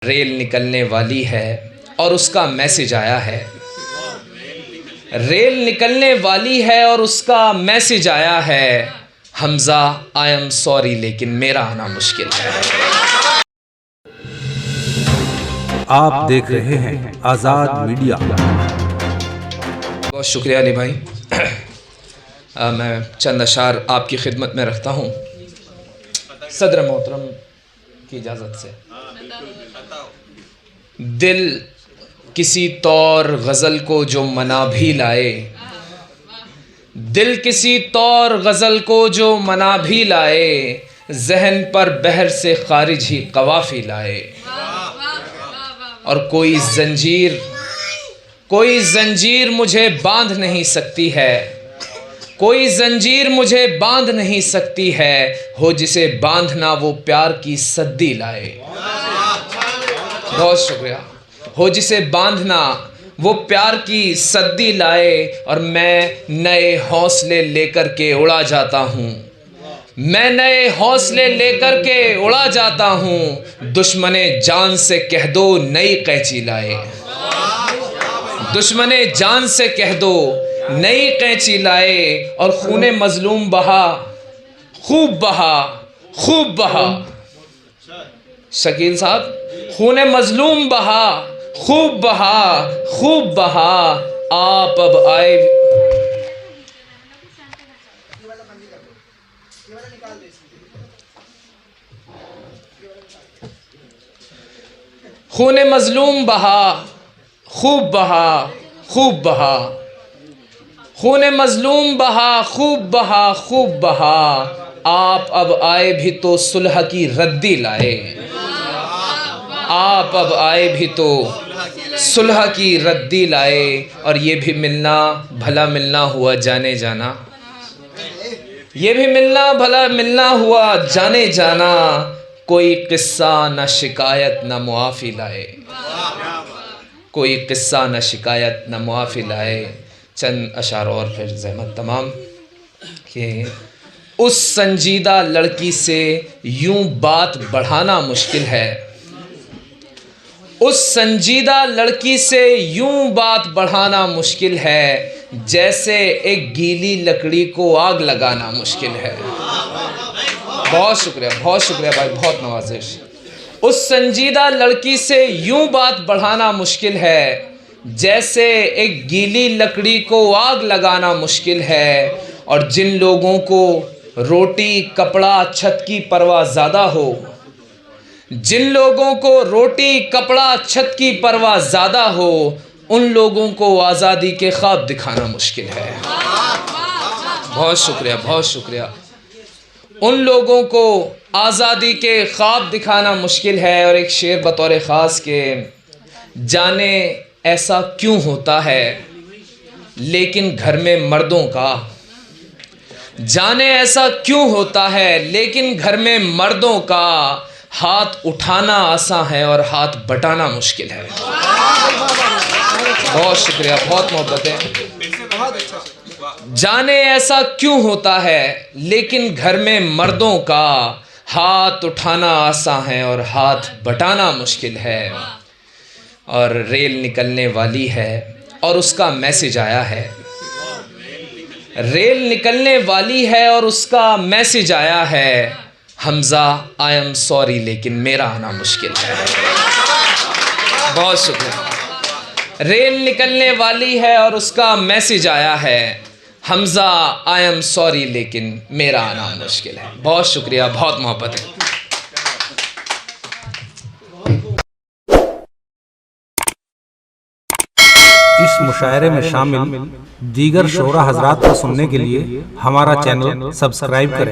Rail निकलने वाली है और उसका मैसेज आया है। रेल निकलने वाली है और उसका मैसेज आया है। हमजा आई एम सॉरी लेकिन मेरा आना मुश्किल है। आप देख रहे हैं आज़ाद मीडिया। बहुत शुक्रिया अली भाई। मैं चंद अशार आपकी खिदमत में रखता हूँ सदर मोहतरम की इजाज़त से। दिल किसी तौर गज़ल को जो मना भी लाए, दिल किसी तौर गज़ल को जो मना भी लाए, जहन पर बहर से खारिज ही कवाफी लाए। और कोई जंजीर मुझे बांध नहीं सकती है, कोई जंजीर मुझे बांध नहीं सकती है। हो जिसे बांधना वो प्यार की सद्दी लाए। बहुत शुक्रिया। हो जिसे बांधना वो प्यार की सद्दी लाए। और मैं नए हौसले लेकर के उड़ा जाता हूँ, मैं नए हौसले लेकर के उड़ा जाता हूँ। दुश्मने जान से कह दो नई कैंची लाए, दुश्मने जान से कह दो नई कैंची लाए। और खूने मजलूम बहा, खूब बहा, खूब बहा। शकील साहब, खूने मजलूम बहा, खूब बहा, खूब बहा। आप अब आए, खूने मजलूम बहा, खूब बहा, खूब बहा। खूने मजलूम बहा, खूब बहा, खूब बहा। आप अब आए भी तो सुलह की रद्दी लाए, आप अब आए भी तो सुलह की रद्दी लाए। और ये भी मिलना भला मिलना हुआ जाने जाना, ये भी मिलना भला मिलना हुआ जाने जाना। कोई किस्सा न शिकायत न मुआफ़ी लाए, कोई किस्सा न शिकायत न मुआफ़ी लाए। चंद अशार और फिर ज़हमत तमाम कि उस संजीदा लड़की से यूं बात बढ़ाना मुश्किल है, उस संजीदा लड़की से यूं बात बढ़ाना मुश्किल है। जैसे एक गीली लकड़ी को आग लगाना मुश्किल है। बहुत शुक्रिया भाई, बहुत नवाजिश। उस संजीदा लड़की से यूं बात बढ़ाना मुश्किल है, जैसे एक गीली लकड़ी को आग लगाना मुश्किल है। और जिन लोगों को रोटी कपड़ा छत की परवाह ज़्यादा हो, जिन लोगों को रोटी कपड़ा छत की परवाह ज़्यादा हो, उन लोगों को आज़ादी के ख्वाब दिखाना मुश्किल है। बहुत शुक्रिया। उन लोगों को आज़ादी के ख्वाब दिखाना मुश्किल है। और एक शेर बतौर ख़ास के, जाने ऐसा क्यों होता है लेकिन घर में मर्दों का, जाने ऐसा क्यों होता है लेकिन घर में मर्दों का। हाथ उठाना आसान है और हाथ बटाना मुश्किल है। बहुत शुक्रिया, बहुत मोहब्बत है। जाने ऐसा क्यों होता है लेकिन घर में मर्दों का। हाथ उठाना आसान है और हाथ बटाना मुश्किल है। और रेल निकलने वाली है और उसका मैसेज आया है। रेल निकलने वाली है और उसका मैसेज आया है। हमजा आई एम सॉरी लेकिन मेरा आना मुश्किल है। बहुत शुक्रिया। रेल निकलने वाली है और उसका मैसेज आया है। हमजा आई एम सॉरी लेकिन मेरा आना मुश्किल है। बहुत शुक्रिया, बहुत मोहब्बत है। इस मुशायरे में शामिल दीगर शोरा हजरात को सुनने के लिए हमारा चैनल सब्सक्राइब करें।